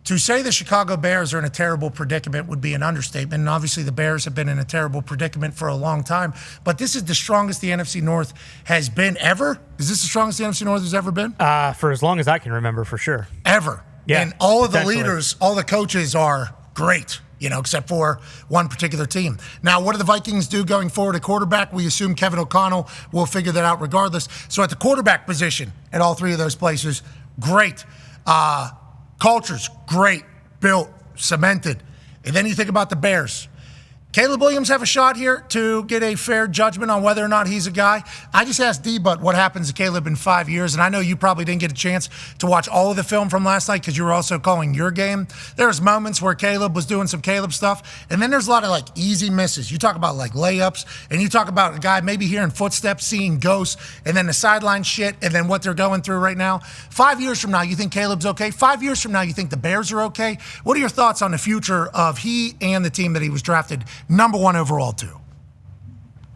To say the Chicago Bears are in a terrible predicament would be an understatement. And obviously, the Bears have been in a terrible predicament for a long time. But this is the strongest the NFC North has been ever. Is this the strongest the NFC North has ever been? For as long as I can remember, for sure. Ever. Yeah, and all of the leaders, all the coaches are great, except for one particular team. Now, what do the Vikings do going forward at quarterback? We assume Kevin O'Connell will figure that out regardless. So at the quarterback position at all three of those places, great. Cultures, great, built, cemented. And then you think about the Bears. Caleb Williams have a shot here to get a fair judgment on whether or not he's a guy. I just asked D-Butt what happens to Caleb in 5 years, and I know you probably didn't get a chance to watch all of the film from last night because you were also calling your game. There's moments where Caleb was doing some Caleb stuff, and then there's a lot of easy misses. You talk about layups, and you talk about a guy maybe hearing footsteps, seeing ghosts, and then the sideline shit, and then what they're going through right now. 5 years from now, you think Caleb's okay? 5 years from now, you think the Bears are okay? What are your thoughts on the future of he and the team that he was drafted number one overall to?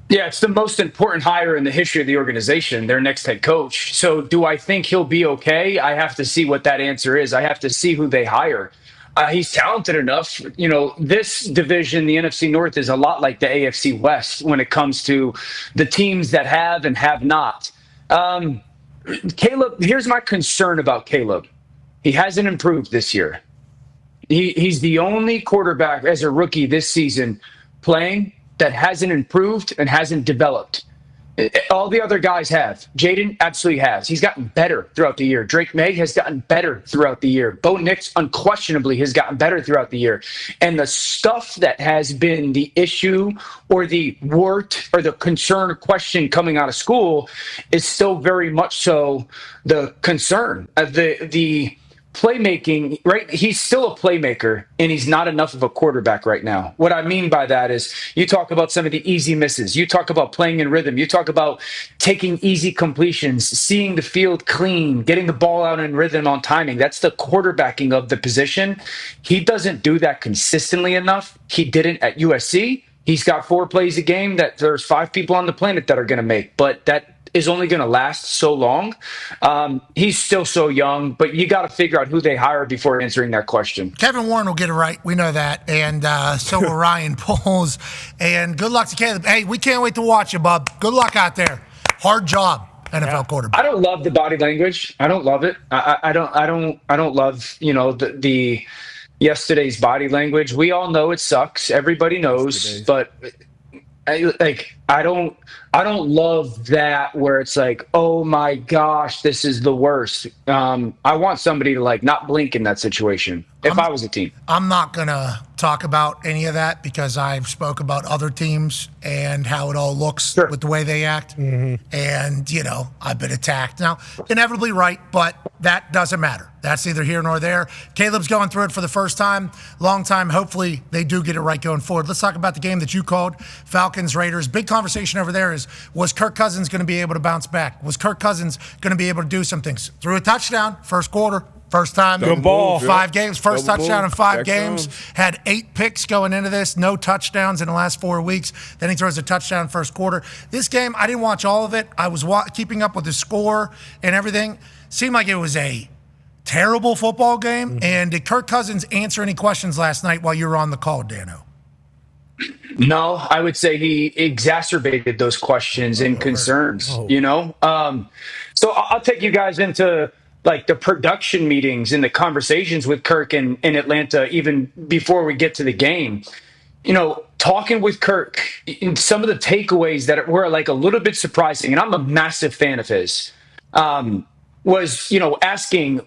Yeah, it's the most important hire in the history of the organization, their next head coach. So do I think he'll be okay? I have to see what that answer is. I have to see who they hire. He's talented enough. This division, the NFC North, is a lot like the AFC West when it comes to the teams that have and have not. Caleb, here's my concern about Caleb. He hasn't improved this year. He's the only quarterback as a rookie this season playing that hasn't improved and hasn't developed. All the other guys have. Jaden absolutely has. He's gotten better throughout the year. Drake May has gotten better throughout the year. Bo Nix unquestionably has gotten better throughout the year. And the stuff that has been the issue or the wart or the concern or question coming out of school is still very much so the concern. The playmaking, right? He's still a playmaker, and he's not enough of a quarterback right now. What I mean by that is you talk about some of the easy misses. You talk about playing in rhythm. You talk about taking easy completions, seeing the field clean, getting the ball out in rhythm on timing. That's the quarterbacking of the position. He doesn't do that consistently enough. He didn't at USC. He's got 4 plays a game that there's 5 people on the planet that are going to make, but that is only going to last so long. He's still so young, but you got to figure out who they hire before answering that question. Kevin Warren will get it right. We know that. And so will Ryan Poles. And good luck to Caleb. Hey, we can't wait to watch you, bub. Good luck out there. Hard job, NFL quarterback. I don't love the body language. I don't love it. I don't love, the yesterday's body language. We all know it sucks. Everybody knows, but I don't love that where it's like, oh my gosh, this is the worst. I want somebody to not blink in that situation if I was a team. I'm not going to talk about any of that because I've spoke about other teams and how it all looks with the way they act. Mm-hmm. And, I've been attacked. Now, inevitably right, but that doesn't matter. That's neither here nor there. Caleb's going through it for the first time, long time. Hopefully they do get it right going forward. Let's talk about the game that you called, Falcons, Raiders. Big conversation over there is, was Kirk Cousins going to be able to bounce back? Was Kirk Cousins going to be able to do some things? Threw a touchdown, first quarter. First time, good ball. 5 games, first touchdown in 5 games. Had 8 picks going into this, no touchdowns in the last 4 weeks. Then he throws a touchdown first quarter. This game, I didn't watch all of it. I was keeping up with the score and everything. Seemed like it was a terrible football game. Mm-hmm. And did Kirk Cousins answer any questions last night while you were on the call, Dano? No, I would say he exacerbated those questions and concerns, So I'll take you guys into the production meetings and the conversations with Kirk in Atlanta, even before we get to the game. Talking with Kirk, some of the takeaways that were a little bit surprising, and I'm a massive fan of his, was, asking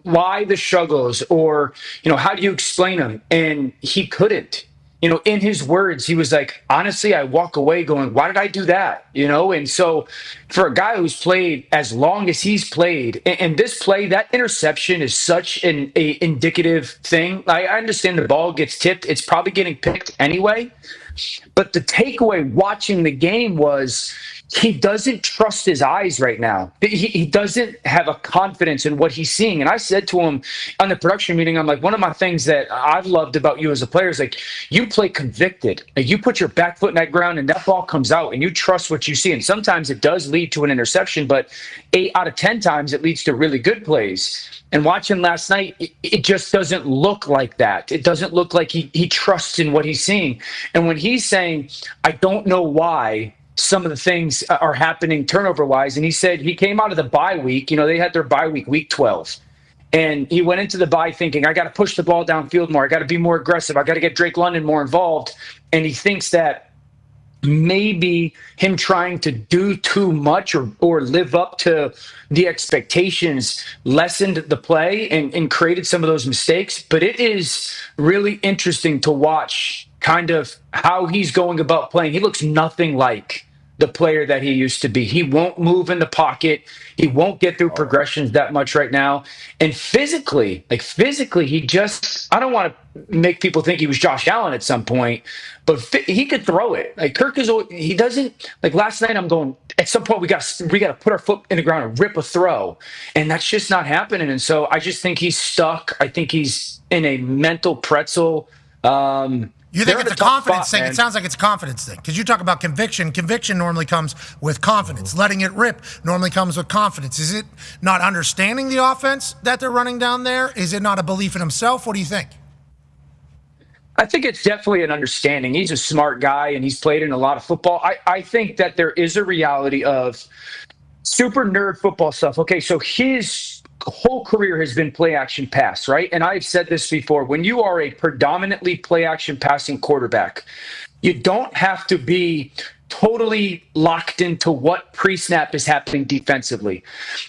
why the struggles or, how do you explain them? And he couldn't. In his words, he was like, honestly, I walk away going, why did I do that? And so for a guy who's played as long as he's played, and this play, that interception is such an indicative thing. I understand the ball gets tipped. It's probably getting picked anyway. But the takeaway watching the game was he doesn't trust his eyes right now. He doesn't have a confidence in what he's seeing. And I said to him on the production meeting, I'm like, one of my things that I've loved about you as a player is like, you play convicted. Like, you put your back foot in that ground and that ball comes out and you trust what you see. And sometimes it does lead to an interception, but 8 out of 10 times it leads to really good plays. And watching last night, it just doesn't look like that. It doesn't look like he trusts in what he's seeing. And when he's saying, I don't know why some of the things are happening turnover wise. And he said he came out of the bye week. They had their bye week 12. And he went into the bye thinking, I got to push the ball downfield more. I got to be more aggressive. I got to get Drake London more involved. And he thinks that maybe him trying to do too much or live up to the expectations lessened the play and created some of those mistakes. But it is really interesting to watch kind of how he's going about playing. He looks nothing like the player that he used to be. He won't move in the pocket. He won't get through progressions that much right now. And physically, he just, I don't want to make people think he was Josh Allen at some point, but he could throw it. Like, Kirk he doesn't, like last night I'm going, at some point we got to put our foot in the ground and rip a throw. And that's just not happening. And so I just think he's stuck. I think he's in a mental pretzel. You think it's a confidence thing? It sounds like it's a confidence thing because you talk about conviction. Conviction normally comes with confidence. Letting it rip normally comes with confidence. Is it not understanding the offense that they're running down there? Is it not a belief in himself? What do you think? I think it's definitely an understanding. He's a smart guy and he's played in a lot of football. I think that there is a reality of super nerd football stuff. Okay, so his whole career has been play action pass, right? And I've said this before, when you are a predominantly play action passing quarterback, you don't have to be totally locked into what pre-snap is happening defensively.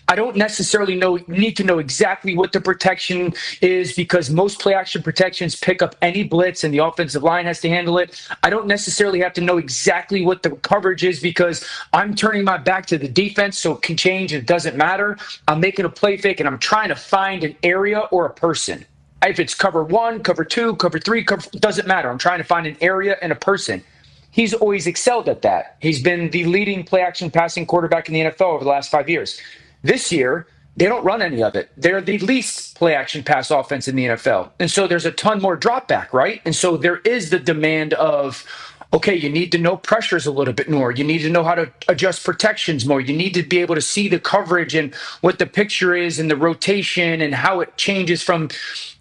I don't necessarily need to know exactly what the protection is because most play action protections pick up any blitz and the offensive line has to handle it. I don't necessarily have to know exactly what the coverage is because I'm turning my back to the defense, so it can change. It doesn't matter. I'm making a play fake and I'm trying to find an area or a person. If it's cover 1, cover 2, cover 3, it doesn't matter. I'm trying to find an area and a person. He's always excelled at that. He's been the leading play-action passing quarterback in the NFL over the last 5 years. This year, they don't run any of it. They're the least play-action pass offense in the NFL. And so there's a ton more drop back, right? And so there is the demand of, okay, you need to know pressures a little bit more. You need to know how to adjust protections more. You need to be able to see the coverage and what the picture is and the rotation and how it changes from,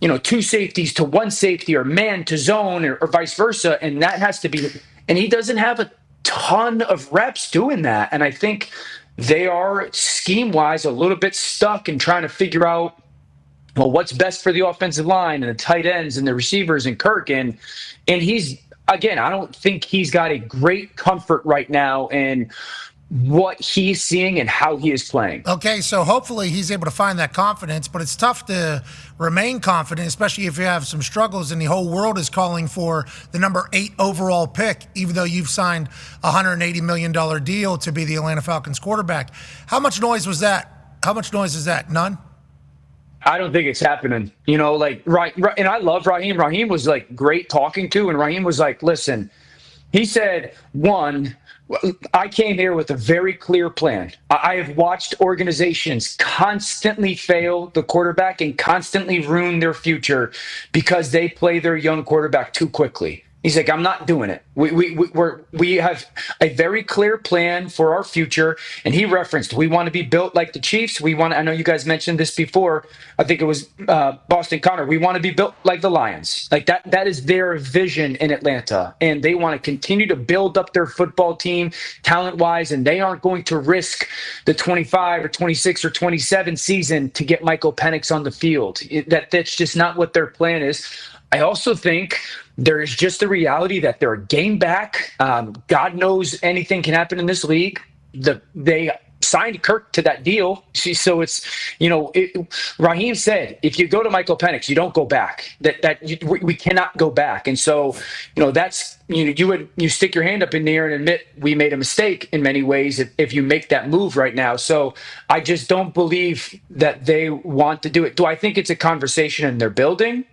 2 safeties to 1 safety or man to zone or vice versa. And that has to be... And he doesn't have a ton of reps doing that. And I think they are scheme-wise a little bit stuck in trying to figure out, well, what's best for the offensive line and the tight ends and the receivers and Kirk. And he's, again, I don't think he's got a great comfort right now in what he's seeing and how he is playing. Okay, so hopefully he's able to find that confidence, but it's tough to remain confident, especially if you have some struggles and the whole world is calling for the number 8 overall pick, even though you've signed a $180 million deal to be the Atlanta Falcons quarterback. How much noise was that? How much noise is that? None? I don't think it's happening. Right. And I love Raheem. Raheem was great talking to, and Raheem was like, listen, he said, one, I came here with a very clear plan. I have watched organizations constantly fail the quarterback and constantly ruin their future because they play their young quarterback too quickly. He's like, I'm not doing it. We have a very clear plan for our future. And he referenced, we want to be built like the Chiefs. I know you guys mentioned this before. I think it was Boston Connor. We want to be built like the Lions. Like that is their vision in Atlanta. And they want to continue to build up their football team talent-wise. And they aren't going to risk the 25 or 26 or 27 season to get Michael Penix on the field. That's just not what their plan is. I also think there is just the reality that they're a game back. God knows anything can happen in this league. They signed Kirk to that deal. So it's, Raheem said, if you go to Michael Penix, you don't go back. We cannot go back. And so, that's, you stick your hand up in the air and admit we made a mistake in many ways if you make that move right now. So I just don't believe that they want to do it. Do I think it's a conversation in their building?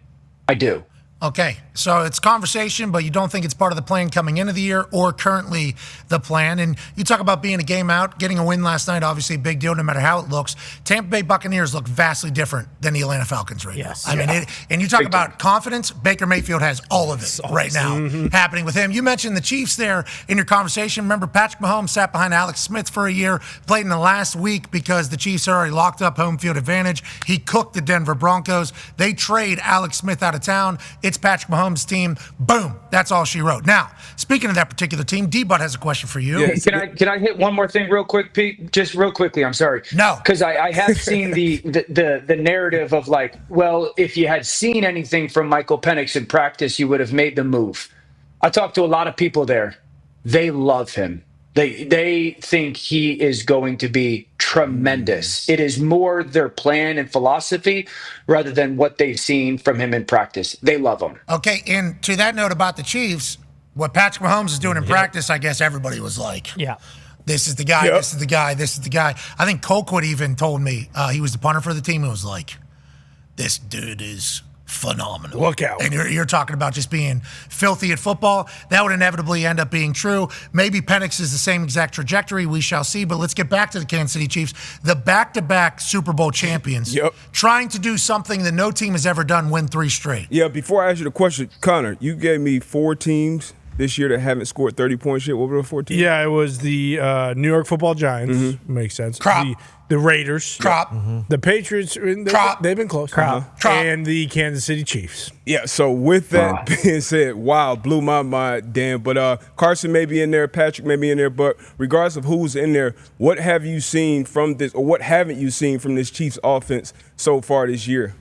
I do. Okay, so it's conversation, but you don't think it's part of the plan coming into the year or currently the plan. And you talk about being a game out, getting a win last night, obviously a big deal no matter how it looks. Tampa Bay Buccaneers look vastly different than the Atlanta Falcons right now. I mean, and you talk about confidence, Baker Mayfield has all of it right now happening with him. You mentioned the Chiefs there in your conversation. Remember, Patrick Mahomes sat behind Alex Smith for a year, played in the last week because the Chiefs already locked up home field advantage. He cooked the Denver Broncos. They trade Alex Smith out of town. It's Patrick Mahomes' team. Boom. That's all she wrote. Now, speaking of that particular team, D-Butt has a question for you. Yeah. Can I hit one more thing real quick, Pete? Just real quickly. I'm sorry. No. Because I have seen the narrative of like, well, if you had seen anything from Michael Penix in practice, you would have made the move. I talked to a lot of people there. They love him. They think he is going to be tremendous. It is more their plan and philosophy rather than what they've seen from him in practice. They love him. Okay, and to that note about the Chiefs, what Patrick Mahomes is doing in practice, I guess everybody was like, this is the guy, this is the guy, this is the guy. I think Colquitt even told me, he was the punter for the team, and was like, this dude is phenomenal. Look out. And you're talking about just being filthy at football. That would inevitably end up being true. Maybe Penix is the same exact trajectory. We shall see. But let's get back to the Kansas City Chiefs, the back-to-back Super Bowl champions, trying to do something that no team has ever done, win 3 straight. Yeah, before I ask you the question, Connor, you gave me 4 teams this year that haven't scored 30 points yet. What were the 4 teams? Yeah, it was the New York Football Giants. Makes sense. Crop. The Raiders. Crop. The Patriots. They've been close. Crop. And the Kansas City Chiefs. Yeah, so with that being said, wow, blew my mind, Dan. But Carson may be in there, Patrick may be in there, but regardless of who's in there, what have you seen from this, or what haven't you seen from this Chiefs offense so far this year?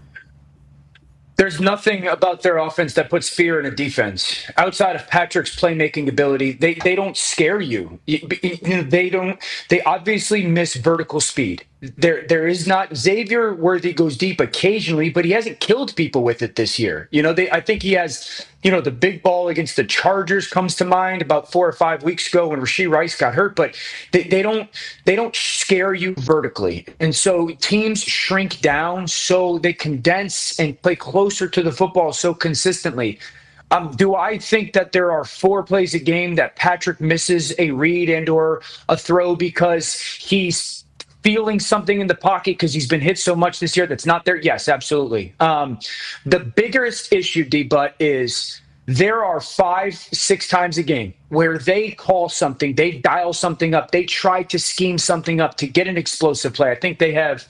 There's nothing about their offense that puts fear in a defense. Outside of Patrick's playmaking ability, they don't scare you. They obviously miss vertical speed. There is not Xavier Worthy goes deep occasionally, but he hasn't killed people with it this year. I think he has, the big ball against the Chargers comes to mind about 4 or 5 weeks ago when Rashee Rice got hurt, but they don't scare you vertically. And so teams shrink down, so they condense and play closer to the football so consistently. Do I think that there are 4 plays a game that Patrick misses a read and or a throw because he's feeling something in the pocket because he's been hit so much this year that's not there? Yes, absolutely. The biggest issue, D-Butt, is there are 5-6 times a game where they call something, they dial something up, they try to scheme something up to get an explosive play. I think they have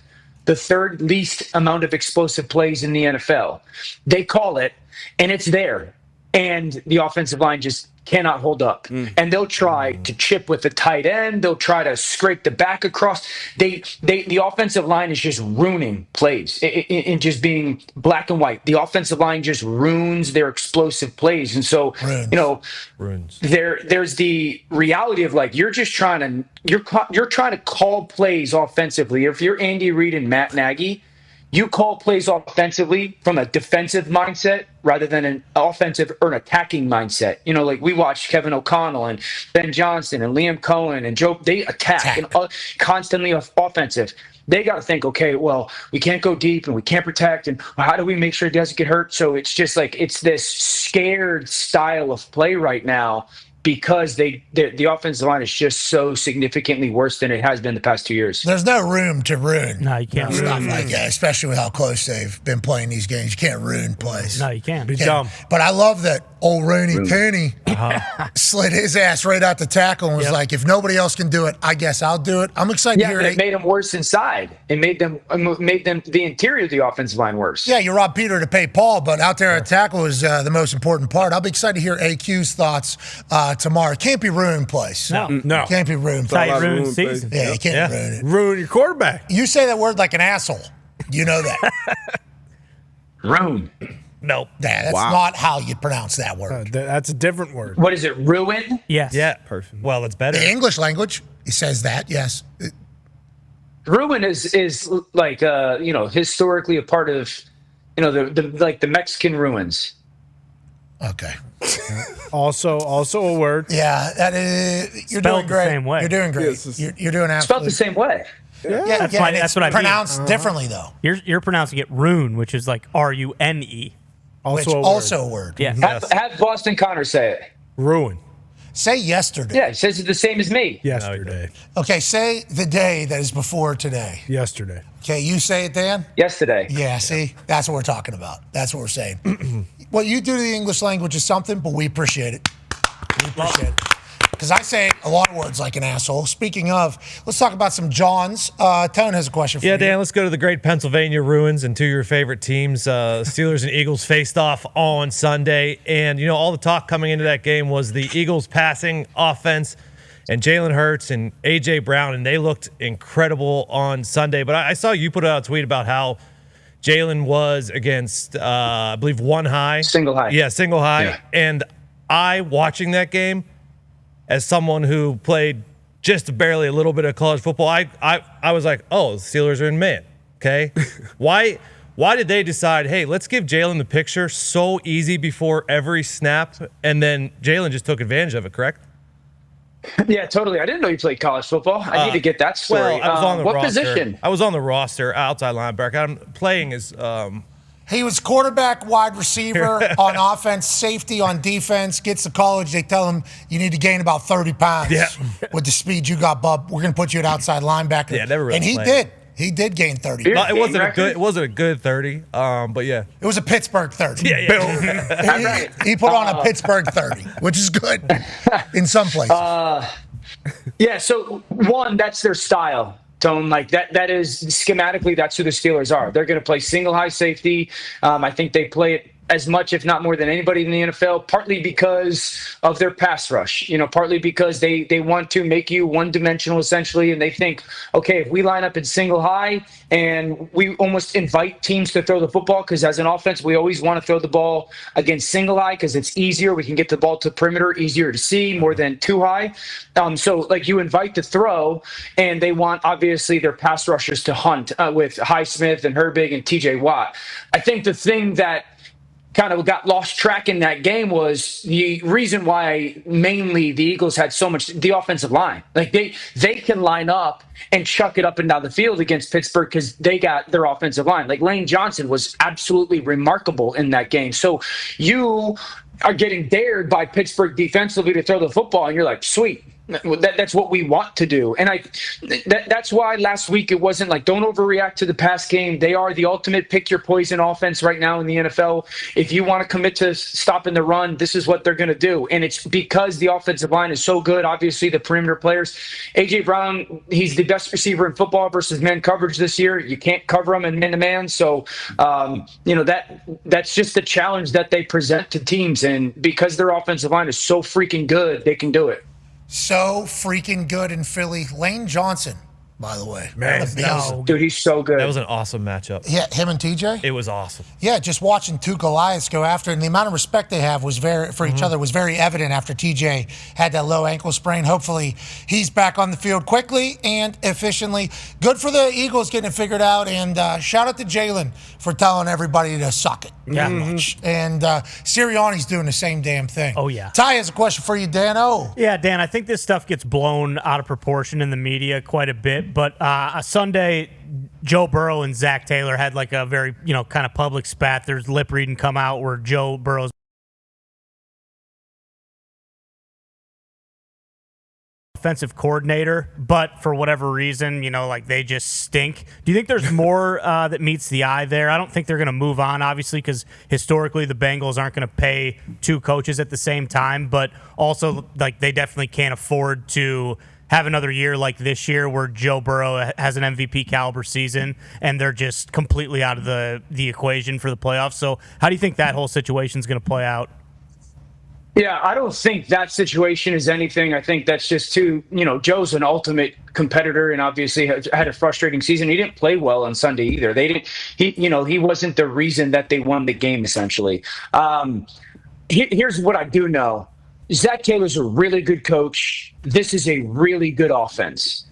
the 3rd least amount of explosive plays in the NFL. They call it, and it's there. And the offensive line just cannot hold up. And they'll try to chip with the tight end. They'll try to scrape the back across. The offensive line is just ruining plays in just being black and white. The offensive line just ruins their explosive plays. And so, there's the reality of like, you're trying to call plays offensively. If you're Andy Reid and Matt Nagy, you call plays offensively from a defensive mindset rather than an offensive or an attacking mindset. Like we watched Kevin O'Connell and Ben Johnson and Liam Cohen and Joe. They attack. And constantly offensive. They got to think, okay, well, we can't go deep and we can't protect. And how do we make sure he doesn't get hurt? So it's just like it's this scared style of play right now, because the offensive line is just so significantly worse than it has been the past 2 years. There's no room to ruin. No, you can't stuff like that, especially with how close they've been playing these games. You can't ruin plays. No, you can't. Be dumb. But I love that old Rooney Cooney slid his ass right out the tackle and was like, if nobody else can do it, I guess I'll do it. I'm excited to hear it. Made them worse inside. It made them the interior of the offensive line worse. Yeah, you robbed Peter to pay Paul, but out there at tackle is the most important part. I'll be excited to hear AQ's thoughts tomorrow. It can't be ruined plays. No. It can't be ruined That's plays. how you ruin season. Yeah, you can't ruin it. Ruin your quarterback. You say that word like an asshole. You know that. Ruin. Nope. Yeah, that's not how you pronounce that word. That's a different word. What is it? Ruin? Yes. Yeah. Perfect. Well, it's better. The English language, it says that, yes. Ruin is like historically a part of the Mexican ruins. Okay. Also a word. Yeah, that is. You're Spelled doing great. the same way. You're doing great. Yes, you're doing absolutely. Spelled the same way. Yeah, That's what I mean. pronounced differently though. You're pronouncing it rune, which is like RUNE. Also a word. Yeah. Have Boston Connor say it. Ruin. Say yesterday. Yeah, he says it's the same as me. Yesterday. Okay, say the day that is before today. Yesterday. Okay, you say it, Dan? Yesterday. Yeah, see? That's what we're talking about. That's what we're saying. What you do to the English language is something, but we appreciate it. We appreciate it. Because I say a lot of words like an asshole. Speaking of, let's talk about some Johns. Tone has a question for you. Yeah, Dan, let's go to the great Pennsylvania ruins and two of your favorite teams. Steelers and Eagles faced off on Sunday. And, all the talk coming into that game was the Eagles passing offense and Jalen Hurts and A.J. Brown, and they looked incredible on Sunday. But I saw you put out a tweet about how Jalen was against, I believe, one high. Single high. Yeah, single high. Yeah. And watching that game, as someone who played just barely a little bit of college football, I was like, oh, the Steelers are in man. Okay. Why did they decide, hey, let's give Jalen the picture so easy before every snap? And then Jalen just took advantage of it, correct? Yeah, totally. I didn't know you played college football. I need to get that story. Well, I was on the what roster. position? I was on the roster, outside linebacker. I'm playing as He was quarterback, wide receiver on offense, safety on defense. Gets to college, they tell him you need to gain about 30 pounds. Yeah. With the speed you got, bub, we're going to put you at outside linebacker. Yeah, never really and he played. did. He did gain 30. You're- it wasn't record? a good 30. But yeah. It was a Pittsburgh 30. Yeah. Right. He put on a Pittsburgh 30, which is good in some places. Yeah, so one, that's their style. Tone, like that is schematically, that's who the Steelers are. They're going to play single high safety. I think they play it as much, if not more than anybody in the NFL, partly because of their pass rush, partly because they want to make you one-dimensional essentially, and they think, okay, if we line up in single high and we almost invite teams to throw the football, because as an offense, we always want to throw the ball against single high because it's easier. We can get the ball to the perimeter, easier to see, more than too high. So like you invite the throw, and they want obviously their pass rushers to hunt with Highsmith and Herbig and TJ Watt. I think the thing that kind of got lost track in that game was the reason why mainly the Eagles had so much, the offensive line. Like they can line up and chuck it up and down the field against Pittsburgh because they got their offensive line. Like Lane Johnson was absolutely remarkable in that game. So you are getting dared by Pittsburgh defensively to throw the football, and you're like, sweet. That's what we want to do. And that's why last week it wasn't like, don't overreact to the pass game. They are the ultimate pick your poison offense right now in the NFL. If you want to commit to stopping the run, this is what they're going to do. And it's because the offensive line is so good. Obviously, the perimeter players. A.J. Brown, he's the best receiver in football versus man coverage this year. You can't cover him in man-to-man. So, that's just the challenge that they present to teams. And because their offensive line is so freaking good, they can do it. So freaking good in Philly. Lane Johnson, by the way. Man, Dude, he's so good. That was an awesome matchup. Yeah, him and TJ? It was awesome. Yeah, just watching two Goliaths go after it, and the amount of respect they have was for each other was very evident after TJ had that low ankle sprain. Hopefully, he's back on the field quickly and efficiently. Good for the Eagles getting it figured out, and shout out to Jalen for telling everybody to suck it. Yeah. Much. And Sirianni's doing the same damn thing. Oh, yeah. Ty has a question for you, Dan O. Yeah, Dan, I think this stuff gets blown out of proportion in the media quite a bit. But Sunday, Joe Burrow and Zac Taylor had like a very, kind of public spat. There's lip reading come out where Joe Burrow's offensive coordinator, but for whatever reason, they just stink. Do you think there's more that meets the eye there? I don't think they're going to move on, obviously, because historically the Bengals aren't going to pay two coaches at the same time, but also they definitely can't afford to have another year like this year where Joe Burrow has an MVP caliber season and they're just completely out of the equation for the playoffs. So how do you think that whole situation is going to play out? Yeah, I don't think that situation is anything. I think that's just Joe's an ultimate competitor and obviously had a frustrating season. He didn't play well on Sunday either. He wasn't the reason that they won the game, essentially. Here's what I do know. Zac Taylor's a really good coach. This is a really good offense.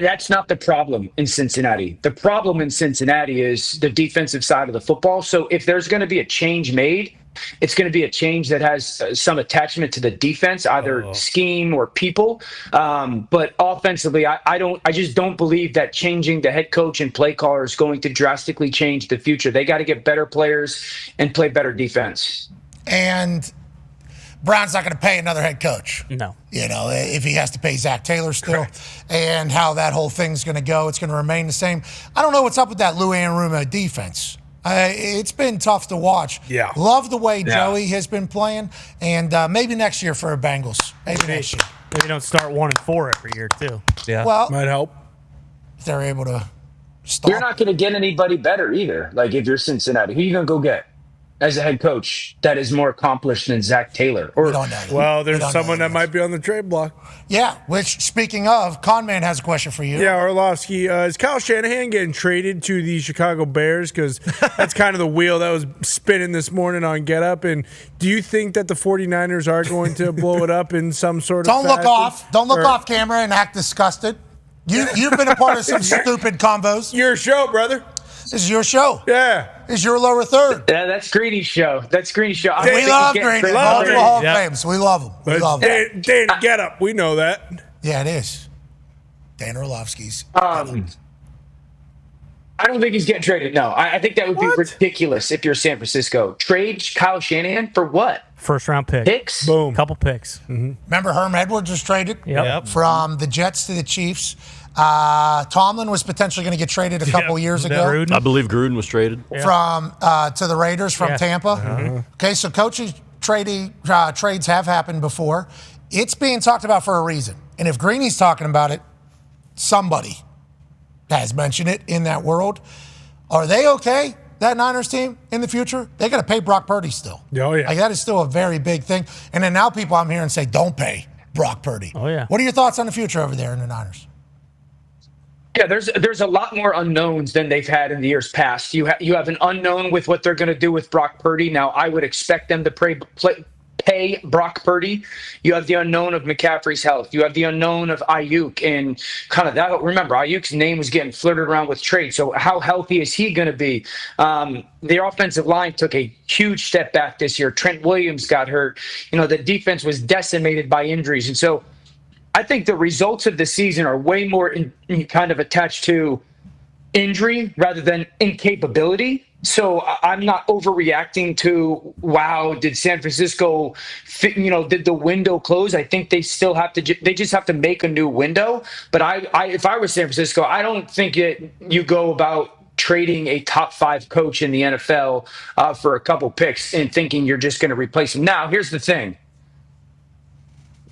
That's not the problem in Cincinnati. The problem in Cincinnati is the defensive side of the football. So if there's going to be a change made, it's going to be a change that has some attachment to the defense, either scheme or people. But offensively, I just don't believe that changing the head coach and play caller is going to drastically change the future. They got to get better players and play better defense. And Brown's not going to pay another head coach. No. If he has to pay Zac Taylor still. Correct. And how that whole thing's going to go, it's going to remain the same. I don't know what's up with that Lou Anarumo defense. It's been tough to watch. Yeah. Love the way Joey has been playing. And maybe next year for the Bengals. Maybe next year. Maybe don't start 1-4 every year, too. Yeah. Well, Might help. if they're able to stop. You're not going to get anybody better either. Like, if you're Cincinnati, who are you going to go get as a head coach that is more accomplished than Zac Taylor? We don't know. Well, there's someone that might be on the trade block. Yeah, which, speaking of, Conman has a question for you. Yeah, Orlovsky. Is Kyle Shanahan getting traded to the Chicago Bears? Because that's kind of the wheel that was spinning this morning on Get Up. And do you think that the 49ers are going to blow it up in some sort of Don't look fashion? off. Don't look off camera and act disgusted. You've been a part of some stupid combos. Your show, brother. This is your show. Yeah. This is your lower third. Yeah, that's Greeny's show. That's Greeny's show. We love Greeny. Multiple Hall of Yep. Fames. We love him. We love him. Dana, Get Up. We know that. Yeah, it is. Dan Orlovsky's. I don't think he's getting traded. No, I think that would be ridiculous if you're San Francisco. Trade Kyle Shanahan for what? First-round pick. Picks? Boom. Couple picks. Remember Herm Edwards was traded Yep. from the Jets to the Chiefs. Tomlin was potentially going to get traded a couple years ago. Gruden. I believe Gruden was traded. From to the Raiders from Yeah. Tampa. Okay, so coaching trades have happened before. It's being talked about for a reason. And if Greeny's talking about it, somebody has mentioned it in that world. Are they okay, that Niners team, in the future? They got to pay Brock Purdy still. Oh, yeah. Like, that is still a very big thing. And then now people I'm hearing say, don't pay Brock Purdy. Oh, yeah. What are your thoughts on the future over there in the Niners? Yeah, there's a lot more unknowns than they've had in the years past. You have an unknown with what they're going to do with Brock Purdy. Now, I would expect them to pay Brock Purdy. You have the unknown of McCaffrey's health. You have the unknown of Ayuk and kind of that. Remember, Ayuk's name was getting flirted around with trade. So how healthy is he going to be? The offensive line took a huge step back this year. Trent Williams got hurt. The defense was decimated by injuries. And so I think the results of the season are way more kind of attached to injury rather than incapability. So I'm not overreacting to, wow, did San Francisco, did the window close? I think they still have to, they just have to make a new window. But if I was San Francisco, I don't think you go about trading a top 5 coach in the NFL for a couple picks and thinking you're just going to replace him. Now, here's the thing.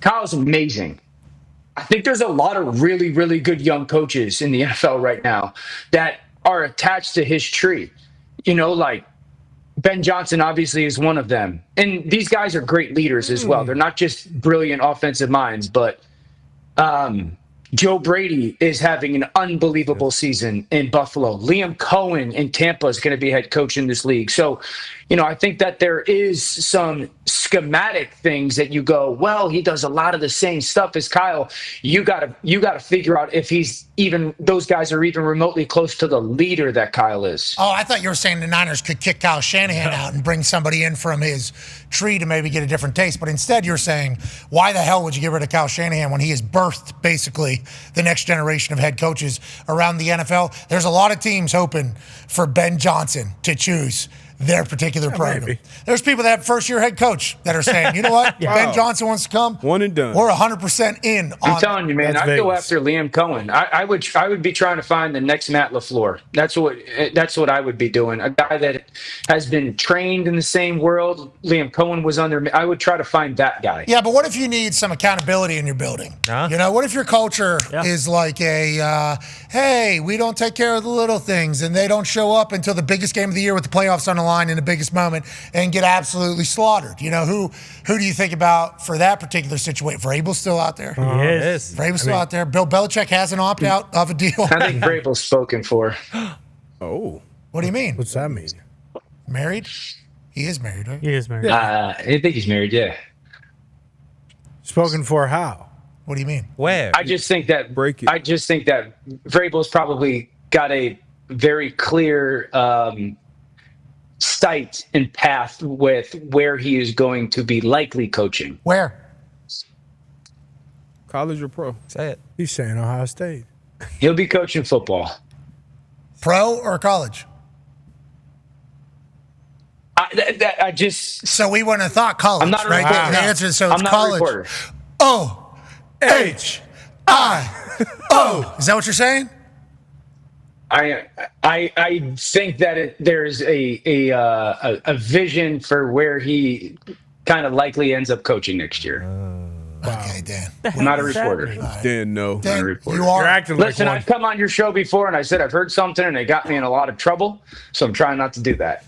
Kyle's amazing. I think there's a lot of really, really good young coaches in the NFL right now that are attached to his tree. Like Ben Johnson obviously is one of them. And these guys are great leaders as well. They're not just brilliant offensive minds, but Joe Brady is having an unbelievable season in Buffalo. Liam Cohen in Tampa is going to be head coach in this league. So, I think that there is some schematic things that you go, well, he does a lot of the same stuff as Kyle. You got to figure out if those guys are even remotely close to the leader that Kyle is. Oh, I thought you were saying the Niners could kick Kyle Shanahan out and bring somebody in from his tree to maybe get a different taste. But instead you're saying, why the hell would you get rid of Kyle Shanahan when he has birthed basically the next generation of head coaches around the NFL? There's a lot of teams hoping for Ben Johnson to choose their particular program. Maybe. There's people that have first-year head coach that are saying, you know what, Ben Johnson wants to come. One and done. We're 100% in on I'm telling you, man, That's I'd go Vegas. after Liam Cohen. I would be trying to find the next Matt LaFleur. That's what I would be doing. A guy that has been trained in the same world. Liam Cohen was under. I would try to find that guy. Yeah, but what if you need some accountability in your building? What if your culture is like hey, we don't take care of the little things, and they don't show up until the biggest game of the year with the playoffs on the line in the biggest moment and get absolutely slaughtered? Who do you think about for that particular situation? Vrabel's still out there. Yes. Vrabel's still out there. Bill Belichick has an opt-out of a deal. I think Vrabel's spoken for. Oh. What do you mean? What's that mean? Married? He is married, right? He is married. I think he's married. Yeah. Spoken for how? What do you mean? Where? I just think that Break it. I just think that Vrabel's probably got a very clear sight and path with where he is going to be likely coaching. Where? College or pro? Say it. He's saying Ohio State. He'll be coaching football. Pro or college? I just. So we wouldn't have thought college, I'm not a right? reporter. The answer is so I'm it's not college. a reporter. O-H-I-O. Is that what you're saying? I think that there's a vision for where he kind of likely ends up coaching next year. Okay, Dan. I'm not a reporter. Dan, no. Dan, reporter. you are. You're acting Listen, like one. I've come on your show before and I said I've heard something and it got me in a lot of trouble, so I'm trying not to do that.